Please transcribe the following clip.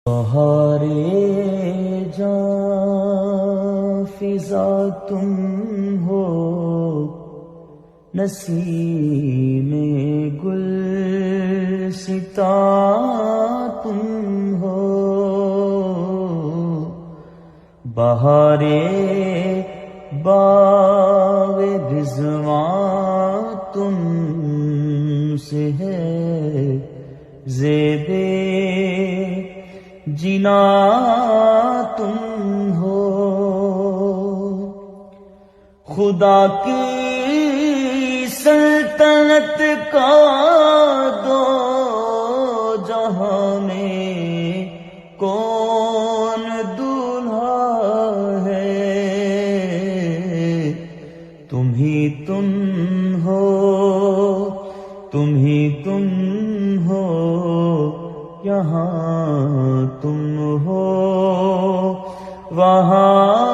بہارے جاں فضا تم ہو، نسیم گلستاں تم ہو، بہارے باغ رضوان تم سے ہے، زیبِ جنا تم ہو، خدا کی سلطنت کا دو جہاں میں کون دولہا ہے، تم ہی تم ہو، تم ہی تم ہو، یہاں تم ہو، وہاں